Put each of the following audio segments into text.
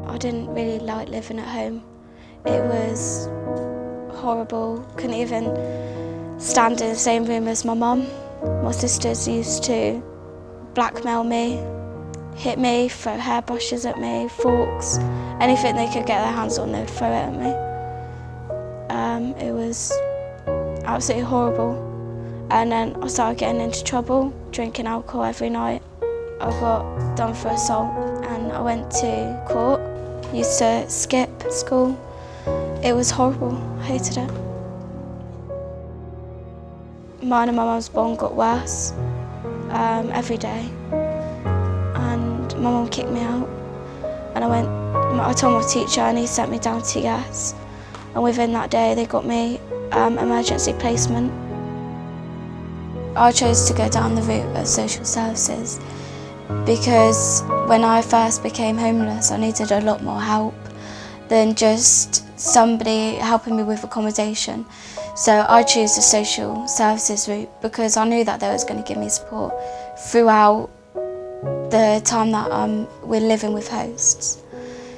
I didn't really like living at home. It was horrible. Couldn't even stand in the same room as my mum. My sisters used to blackmail me, hit me, throw hairbrushes at me, forks, anything they could get their hands on, they would throw it at me. It was absolutely horrible. And then I started getting into trouble, drinking alcohol every night. I got done for assault and I went to court. Used to skip school. It was horrible, I hated it. Mine and my mum's bond got worse every day. And my mum kicked me out. And I told my teacher and he sent me down to TS. And within that day they got me emergency placement. I chose to go down the route of social services because when I first became homeless I needed a lot more help than just somebody helping me with accommodation. So I chose the social services route because I knew that they was going to give me support throughout the time that we're living with hosts.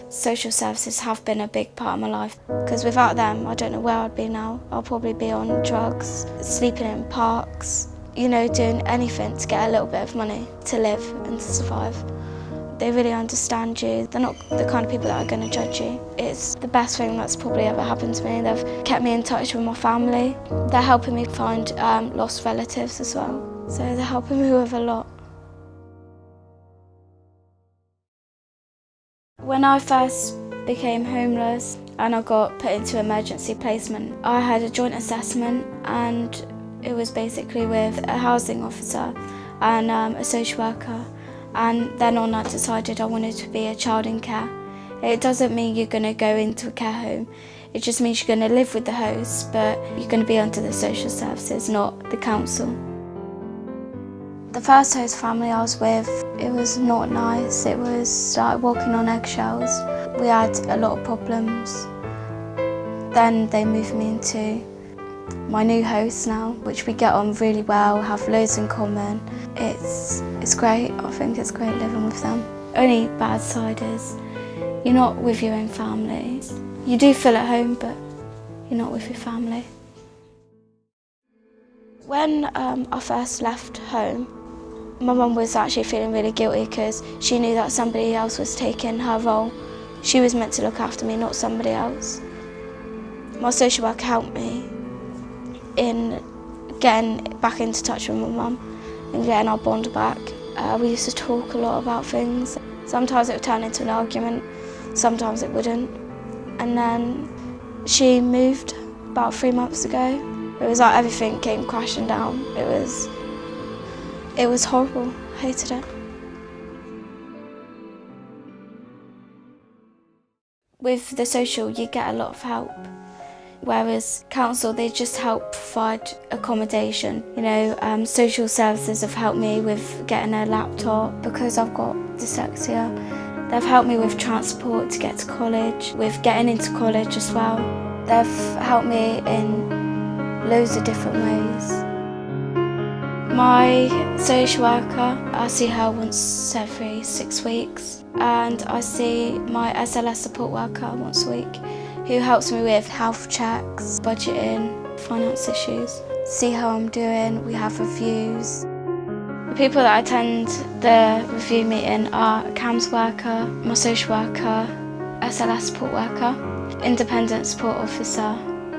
Social services have been a big part of my life because without them I don't know where I'd be now. I'll probably be on drugs, sleeping in parks, you know, doing anything to get a little bit of money to live and to survive. They really understand you. They're not the kind of people that are going to judge you. It's the best thing that's probably ever happened to me. They've kept me in touch with my family. They're helping me find lost relatives as well. So they're helping me with a lot. When I first became homeless and I got put into emergency placement, I had a joint assessment and it was basically with a housing officer and a social worker. And then on I decided I wanted to be a child in care. It doesn't mean you're going to go into a care home. It just means you're going to live with the host, but you're going to be under the social services, not the council. The first host family I was with, it was not nice. It was like walking on eggshells. We had a lot of problems. Then they moved me into my new house now, which we get on really well, have loads in common. It's great. I think it's great living with them. Only bad side is you're not with your own family. You do feel at home, but you're not with your family. When I first left home, my mum was actually feeling really guilty because she knew that somebody else was taking her role. She was meant to look after me, not somebody else. My social worker helped me in getting back into touch with my mum and getting our bond back. We used to talk a lot about things. Sometimes it would turn into an argument, sometimes it wouldn't. And then she moved about 3 months ago. It was like everything came crashing down. It was horrible. I hated it. With the social, you get a lot of help. Whereas council, they just help provide accommodation. You know, social services have helped me with getting a laptop because I've got dyslexia. They've helped me with transport to get to college, with getting into college as well. They've helped me in loads of different ways. My social worker, I see her once every 6 weeks, and I see my SLS support worker once a week, who helps me with health checks, budgeting, finance issues, see how I'm doing. We have reviews. The people that attend the review meeting are a CAMS worker, my social worker, SLS support worker, independent support officer,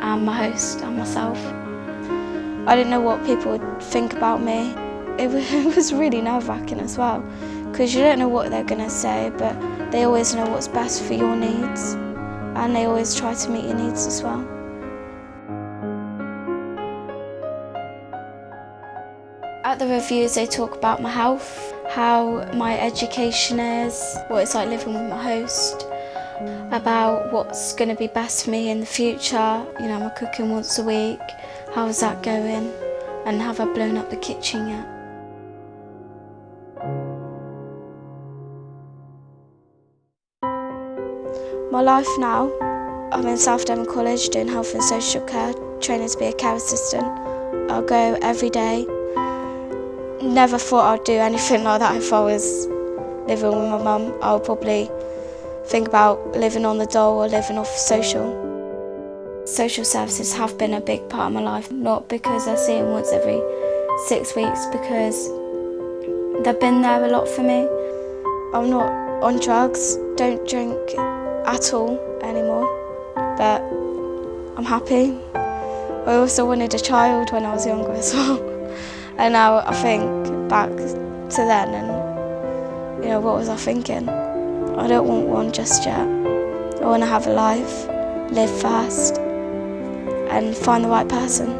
and my host and myself. I didn't know what people would think about me. It was really nerve-wracking as well, because you don't know what they're going to say, but they always know what's best for your needs, and they always try to meet your needs as well. At the reviews they talk about my health, how my education is, what it's like living with my host, about what's going to be best for me in the future. You know, I'm cooking once a week, how's that going, and have I blown up the kitchen yet? My life now, I'm in South Devon College doing health and social care, training to be a care assistant. I'll go every day. Never thought I'd do anything like that if I was living with my mum. I'll probably think about living on the dole or living off social. Social services have been a big part of my life, not because I see them once every 6 weeks, because they've been there a lot for me. I'm not on drugs, don't drink at all anymore, but I'm happy. I also wanted a child when I was younger as well. And now I think back to then and, you know, what was I thinking? I don't want one just yet. I want to have a life, live fast, and find the right person.